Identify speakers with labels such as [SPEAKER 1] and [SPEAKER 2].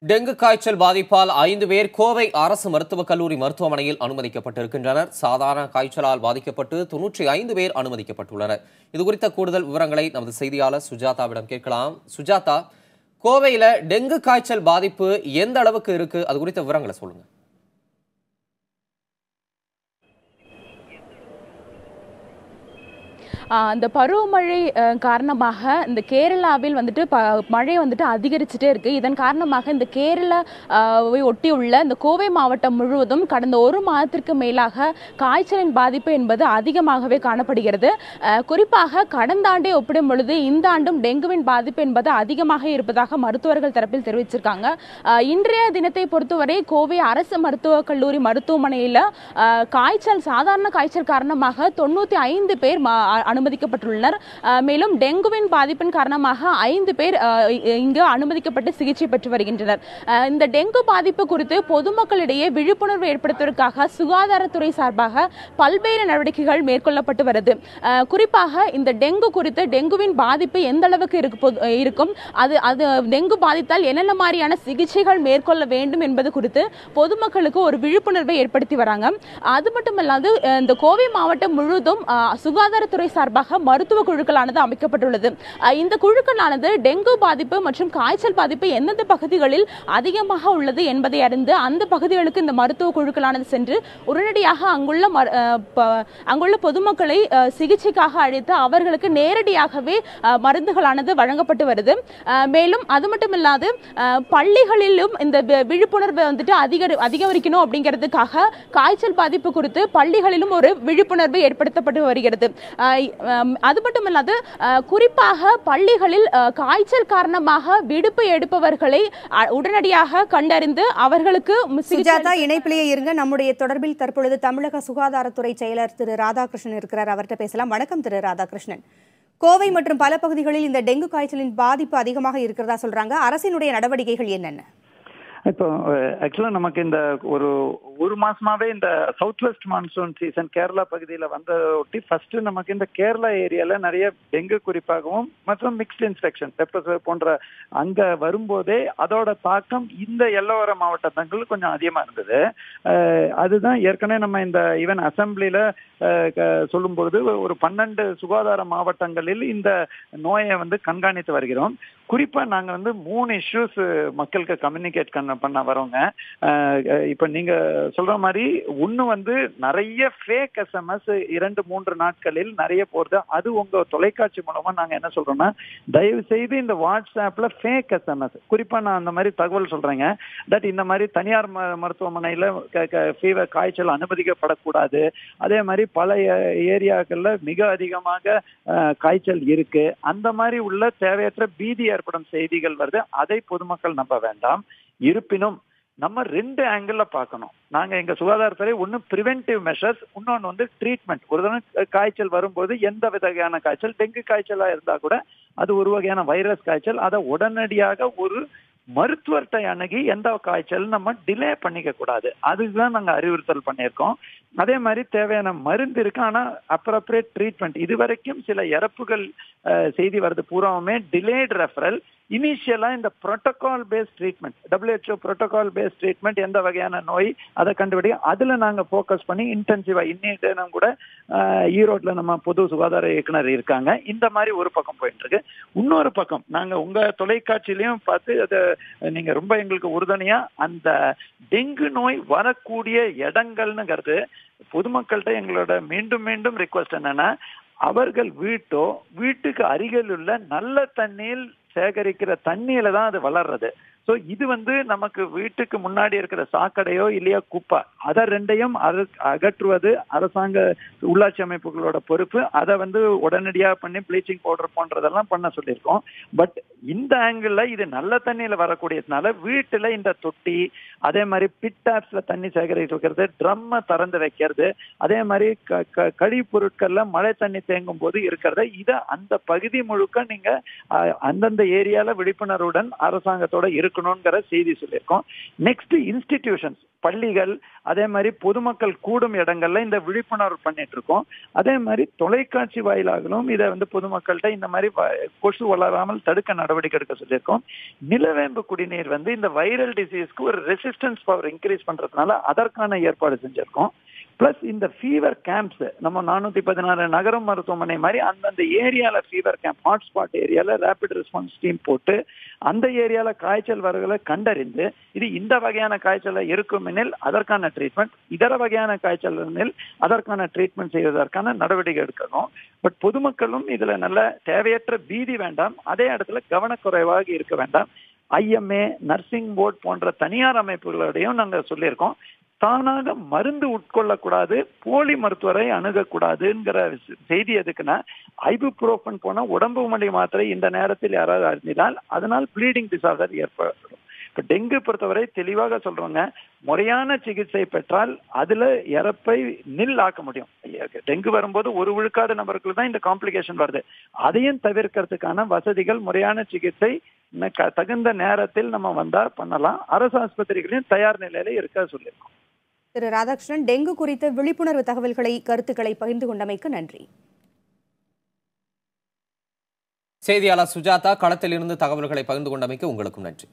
[SPEAKER 1] Dengue காய்ச்சல் பாதிப்பால் 5 பேர் கோவை அரசு மருத்துவக் கல்லூரி மருத்துவமனையில் அனுமதிக்கப்பட்டிருக்கின்றனர். சாதாரண காய்ச்சலால் பாதிக்கப்பட்டு 95 பேர் அனுமதிக்கப்பட்டுள்ளனர். இதுகுறித்த கூடுதல் விவரங்களை நமது செய்தியாளர் சுஜாதாவிடம் கேட்கலாம். சுஜாதா, கோவையில டெங்கு காய்ச்சல் பாதிப்பு எந்த அளவுக்கு இருக்கு? அது குறித்த விவரங்களை சொல்லுங்க.
[SPEAKER 2] அந்த பருவமழை காரணமாக இந்த கேரளாவில் மழை அதிகரிச்சுட்டே இருக்கு. இதன் காரணமாக இந்த கேரளாவை ஒட்டியுள்ள இந்த கோவை மாவட்டம் முழுவதும் கடந்த ஒரு மாதத்திற்கு மேலாக காய்ச்சலின் பாதிப்பு என்பது அதிகமாகவே காணப்படுகிறது. குறிப்பாக கடந்த ஆண்டை ஒப்பிடும் பொழுது இந்த ஆண்டும் டெங்குவின் பாதிப்பு என்பது அதிகமாக இருப்பதாக மருத்துவர்கள் தரப்பில் தெரிவிச்சிருக்காங்க. இன்றைய தினத்தை பொறுத்தவரை கோவை அரசு மருத்துவக் கல்லூரி மருத்துவமனையில் சாதாரண காய்ச்சல் காரணமாக 95 பேர் அனுமதிக்கப்பட்டுள்ளனர். மேலும் டெங்குவின் பாதிப்பின் காரணமாக 5 பேர் இங்கு அனுமதிக்கப்பட்டு சிகிச்சை பெற்று வருகின்றனர். இந்த டெங்கு பாதிப்பு குறித்து பொதுமக்களிடையே விழிப்புணர்வு ஏற்படுத்துவதற்காக சுகாதாரத்துறை சார்பாக பல்வேறு நடவடிக்கைகள் மேற்கொள்ளப்பட்டு வருது. குறிப்பாக இந்த டெங்கு குறித்து டெங்குவின் பாதிப்பு எந்த அளவுக்கு இருக்கும், அது டெங்கு பாதித்தால் என்னென்ன மாதிரியான சிகிச்சைகள் மேற்கொள்ள வேண்டும் என்பது குறித்து பொதுமக்களுக்கு ஒரு விழிப்புணர்வை ஏற்படுத்தி வராங்க. அது மட்டுமல்லாது இந்த கோவை மாவட்டம் முழுவதும் சுகாதாரத்துறை சார்பாக மருத்துவ குழுக்களானது அமைக்கப்பட்டுள்ளது. இந்த குழுக்களானது டெங்கு பாதிப்பு மற்றும் காய்ச்சல் பாதிப்பு எந்தெந்த பகுதிகளில் அதிகமாக உள்ளது என்பதை அறிந்து அந்த பகுதிகளுக்கு இந்த மருத்துவ குழுக்களானது சென்று உடனடியாக அங்குள்ள பொதுமக்களை சிகிச்சைக்காக அழைத்து அவர்களுக்கு நேரடியாகவே மருந்துகளானது வழங்கப்பட்டு வருது. மேலும் அது மட்டுமில்லாது பள்ளிகளிலும் இந்த விழிப்புணர்வை அதிகரிக்கணும் அப்படிங்கிறதுக்காக காய்ச்சல் பாதிப்பு குறித்து பள்ளிகளிலும் ஒரு விழிப்புணர்வு ஏற்படுத்தப்பட்டு வருகிறது. அது மட்டுமல்லாது குறிப்பாக பள்ளிகளில் காய்ச்சல் காரணமாக விடுப்பு எடுப்பவர்களை உடனடியாக கண்டறிந்து அவர்களுக்கு
[SPEAKER 3] இணைப்பிலேயே இருங்க. நம்முடைய தொடர்பில் தற்பொழுது தமிழக சுகாதாரத்துறை செயலர் திரு ராதாகிருஷ்ணன் இருக்கிறார். அவர்கிட்ட பேசலாம். வணக்கம் திரு ராதாகிருஷ்ணன். கோவை மற்றும் பல பகுதிகளில் இந்த டெங்கு காய்ச்சலின் பாதிப்பு அதிகமாக இருக்கிறதா சொல்றாங்க. அரசினுடைய நடவடிக்கைகள் என்னென்ன?
[SPEAKER 4] இப்போ ஆக்சுவலா நமக்கு இந்த ஒரு மாசமாவே இந்த south west monsoon season Kerala பகுதியில வந்ததொட்டி ஃபர்ஸ்ட் நமக்கு இந்த கேரளா ஏரியால நிறைய டெங்கு குறிப்பாகவும் மற்றும் மிக்ஸ்ட் இன்ஃபெக்ஷன் பெப்பர் போன்ற அங்க வரும்போதே அதோட தாக்கம் இந்த எல்லோர மாவட்டங்கள் கொஞ்சம் அதிகமா இருந்தது. அதுதான் ஏற்கனவே நம்ம இந்த ஈவன் அசம்பிளில சொல்லும்போது ஒரு 12 சுகாதார மாவட்டங்களில் இந்த நோயை கண்காணித்து வருகிறோம். குறிப்பா நாங்க 3 இஷ்யூஸ் மக்களுக்கு கம்யூனிகேட் பண்ண வரோங்க. இப்ப நீங்க சொல்ற மாதிரி ஒண்ணு நிறைய ஃபேக் எஸ்எம்எஸ் 2-3 நாட்களில் நிறைய போறது. அது உங்க தொலைக்காட்சி மூலமா நாங்க என்ன சொல்றோம்னா, தயவு செய்து இந்த வாட்ஸ்அப்ல ஃபேக் எஸ்எம்எஸ், குறிப்பா நான் அந்த மாதிரி தகவல் சொல்றேங்க, தட் இந்த மாதிரி தனியார் மருத்துவமனையில ஃபீவர் காய்ச்சல் அனுமதிக்கப்படக்கூடாது, அதே மாதிரி பல ஏரியாக்கள்ல மிக அதிகமாக காய்ச்சல் இருக்கு, அந்த மாதிரி உள்ள தேவையற்ற பீதி ஏற்படும் செய்திகள் வருது. அதை பொதுமக்கள் நம்ப வேண்டாம். இருப்பினும் நம்ம 2 ஆங்கிள் பார்க்கணும். நாங்க எங்க சுகாதாரத்துறை ஒண்ணு பிரிவென்டிவ் மெஷர்ஸ், இன்னொன்னு ட்ரீட்மெண்ட். ஒரு தடவை காய்ச்சல் வரும்போது எந்த வகையான காய்ச்சல், டெங்கு காய்ச்சலா இருந்தா கூட அது ஒரு வகையான வைரஸ் காய்ச்சல், அதை உடனடியாக ஒரு மருத்துவர்கிட்ட அணுகி எந்த காய்ச்சல் நம்ம டிலே பண்ணிக்க கூடாது. அதுதான் நாங்க அறிவுறுத்தல் பண்ணியிருக்கோம். அதே மாதிரி தேவையான மருந்து இருக்கு, ஆனா அப்ரோப்ரியேட் ட்ரீட்மெண்ட். இதுவரைக்கும் சில இறப்புகள் செய்தி வருது பூராவுமே டிலேட் ரெஃபரல். இனிஷியலா இந்த protocol based treatment, WHO protocol based treatment, எந்த வகையான நோய் அதை கண்டுபிடிக்க அதுல நாங்க போக்கஸ் பண்ணி இன்டென்சிவா இன்னும் கூட ஈரோட்ல நம்ம பொது சுகாதார இயக்குனர் இருக்காங்க. இந்த மாதிரி ஒரு பக்கம் போயிட்டு இருக்கு. இன்னொரு பக்கம் நாங்க உங்க தொலைக்காட்சியிலையும் பார்த்து அதை நீங்க ரொம்ப எங்களுக்கு உறுதுணையா அந்த டெங்கு நோய் வரக்கூடிய இடங்கள்னுங்கிறது பொதுமக்கள்கிட்ட எங்களோட மீண்டும் மீண்டும் ரிக்வெஸ்ட் என்னன்னா, அவர்கள் வீட்டுக்கு அருகில் உள்ள நல்ல தண்ணீர் சேகரிக்கிற தண்ணியில தான் அது வளர்றது. சோ இது நமக்கு வீட்டுக்கு முன்னாடி இருக்கிற சாக்கடையோ இல்லையா குப்பை, அதை 2ஐயும் அகற்றுவது அரசாங்க உள்ளாட்சி அமைப்புகளோட பொறுப்பு. அதை உடனடியா பண்ணி ப்ளீச்சிங் பவுடர் போன்றதெல்லாம் பண்ண சொல்லியிருக்கோம். பட் இந்த ஆங்கிள் இது நல்ல தண்ணியில வரக்கூடியதுனால வீட்டுல இந்த தொட்டி, அதே மாதிரி பிட் டாப்ஸ்ல தண்ணி சேகரித்து வைக்கிறது, ட்ரம்ம திறந்து வைக்கிறது, அதே மாதிரி கழிவு பொருட்கள்ல மழை தண்ணி தேங்கும் போது இருக்கிறத, இதை அந்த பகுதி முழுக்க நீங்க அந்தந்த ஏரியால விழிப்புணர்வுடன் அரசாங்கத்தோட இருக்கு இருக்கணுங்கிற செய்தி சொல்லியிருக்கோம். நெக்ஸ்ட் இன்ஸ்டிடியூஷன்ஸ், பள்ளிகள், அதே மாதிரி பொதுமக்கள் கூடும் இடங்கள்ல இந்த விழிப்புணர்வு பண்ணிட்டு இருக்கோம். அதே மாதிரி தொலைக்காட்சி வாயிலாகவும் இதை பொதுமக்கள்கிட்ட இந்த மாதிரி கொசு வளராமல் தடுக்க நடவடிக்கை எடுக்க சொல்லியிருக்கோம். நிலவேம்பு குடிநீர் இந்த வைரல் டிசீஸ்க்கு ஒரு ரெசிஸ்டன்ஸ் பவர் இன்க்ரீஸ் பண்றதுனால அதற்கான ஏற்பாடு செஞ்சிருக்கோம். பிளஸ் இந்த ஃபீவர் கேம்ப்ஸ் நம்ம 416 நகர மருத்துவமனை மாதிரி அந்தந்த ஏரியால ஃபீவர் கேம்ப், ஹாட்ஸ்பாட் ஏரியால ரேபிட் ரெஸ்பான்ஸ் டீம் போட்டு அந்த ஏரியால காய்ச்சல் வரகளை கண்டறிந்து இது இந்த வகையான காய்ச்சல் இருக்கும் எனில் அதற்கான ட்ரீட்மெண்ட், இதர வகையான காய்ச்சல் எனில் அதற்கான ட்ரீட்மெண்ட் செய்வதற்கான நடவடிக்கை எடுக்கணும். பட் பொதுமக்களும் இதுல நல்ல தேவையற்ற பீதி வேண்டாம், அதே இடத்துல கவனக்குறைவாக இருக்க வேண்டாம். IMA, நர்சிங் போர்டு போன்ற தனியார் அமைப்புகளோடையும் நாங்கள் சொல்லியிருக்கோம், தானாக மருந்து உட்கொள்ளக்கூடாது, போலி மருத்துவரை அணுகக்கூடாதுங்கிற செய்தி. எதுக்குன்னா ஐபுப்ரோஃபன் போன உடம்பு வலி மாத்திரை இந்த நேரத்தில் யாராவது அறிந்தால் அதனால் ப்ளீடிங் டிசார்டர் ஏற்படும். இப்ப டெங்கு பொறுத்தவரை தெளிவாக சொல்றோங்க, முறையான சிகிச்சை பெற்றால் அதுல இறப்பை ஆக்க முடியும். டெங்கு வரும்போது 1 விழுக்காடு நபர்களுக்கு தான் இந்த காம்ப்ளிகேஷன் வருது. அதையும் தவிர்க்கிறதுக்கான வசதிகள், முறையான சிகிச்சை தகுந்த நேரத்தில் நம்ம வந்தா பண்ணலாம். அரசு ஆஸ்பத்திரிகளையும் தயார் நிலையில இருக்க சொல்லியிருக்கோம்.
[SPEAKER 3] திரு ராதாகிருஷ்ணன், டெங்கு குறித்த விழிப்புணர்வு தகவல்களை, கருத்துக்களை பகிர்ந்து கொண்டமைக்கு நன்றி.
[SPEAKER 1] செய்தியாளர் சுஜாதா களத்தில் இருந்து தகவல்களை பகிர்ந்து கொண்டமைக்கு உங்களுக்கும் நன்றி.